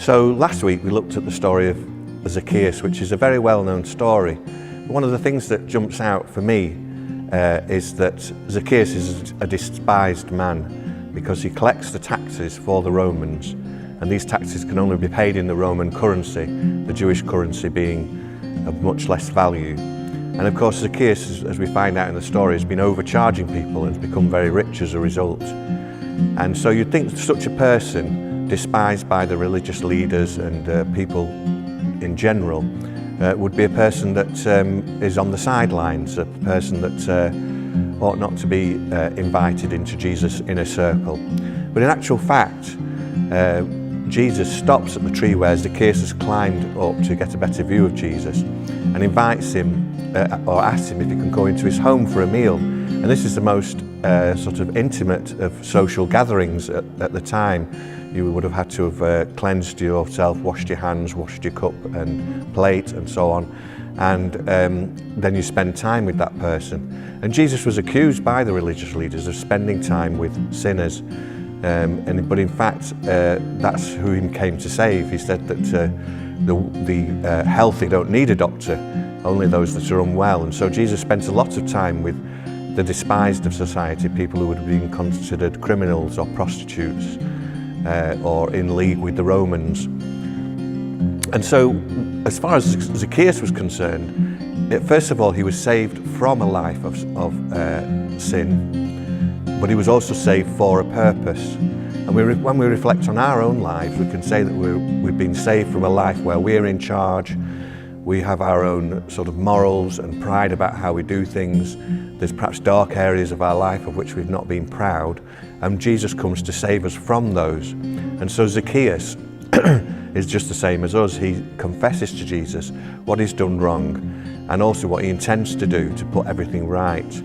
So last week we looked at the story of Zacchaeus, which is a very well-known story. One of the things that jumps out for me is that Zacchaeus is a despised man because he collects the taxes for the Romans, and these taxes can only be paid in the Roman currency, the Jewish currency being of much less value. And of course Zacchaeus, as we find out in the story, has been overcharging people and has become very rich as a result. And so you'd think such a person, despised by the religious leaders and people in general, would be a person that is on the sidelines, a person that ought not to be invited into Jesus' inner circle. But in actual fact, Jesus stops at the tree where Zacchaeus has climbed up to get a better view of Jesus and invites him or asks him if he can go into his home for a meal. And this is the most sort of intimate of social gatherings at the time. You would have had to have cleansed yourself, washed your hands, washed your cup and plate and so on. And then you spend time with that person. And Jesus was accused by the religious leaders of spending time with sinners. But in fact, that's who he came to save. He said that the healthy don't need a doctor, only those that are unwell. And so Jesus spent a lot of time with the despised of society, people who would have been considered criminals or prostitutes, or in league with the Romans. And so, as far as Zacchaeus was concerned, first of all, he was saved from a life of sin, but he was also saved for a purpose. And when we reflect on our own lives, we can say that we've been saved from a life where we're in charge. We have our own sort of morals and pride about how we do things. There's perhaps dark areas of our life of which we've not been proud, and Jesus comes to save us from those. And so Zacchaeus is just the same as us. He confesses to Jesus what he's done wrong and also what he intends to do to put everything right.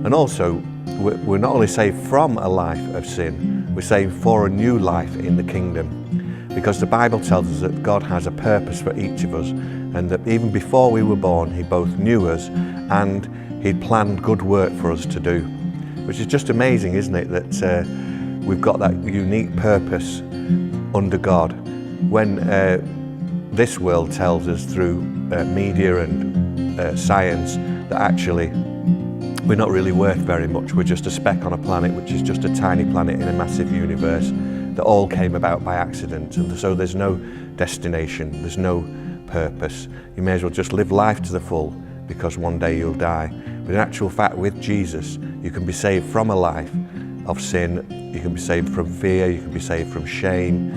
And also, we're not only saved from a life of sin, we're saved for a new life in the kingdom. Because the Bible tells us that God has a purpose for each of us, and that even before we were born, he both knew us and he'd planned good work for us to do. Which is just amazing, isn't it, that we've got that unique purpose under God. When this world tells us through media and science that actually we're not really worth very much. We're just a speck on a planet, which is just a tiny planet in a massive universe that all came about by accident. And so there's no destination, there's no purpose. You may as well just live life to the full, because one day you'll die. But in actual fact, with Jesus, you can be saved from a life of sin. You can be saved from fear. You can be saved from shame.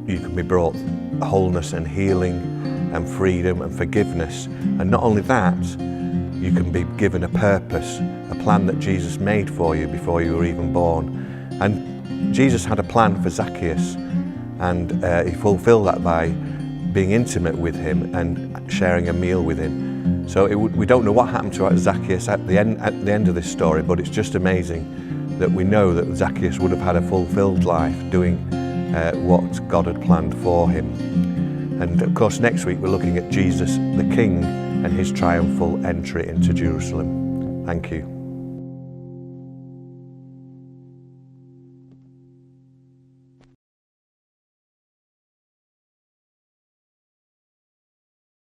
You can be brought wholeness and healing and freedom and forgiveness. And not only that, you can be given a purpose, a plan that Jesus made for you before you were even born. And Jesus had a plan for Zacchaeus, and he fulfilled that by being intimate with him and sharing a meal with him. So we don't know what happened to Zacchaeus at the end of this story, but it's just amazing that we know that Zacchaeus would have had a fulfilled life doing what God had planned for him. And of course, next week we're looking at Jesus the King and his triumphal entry into Jerusalem. Thank you.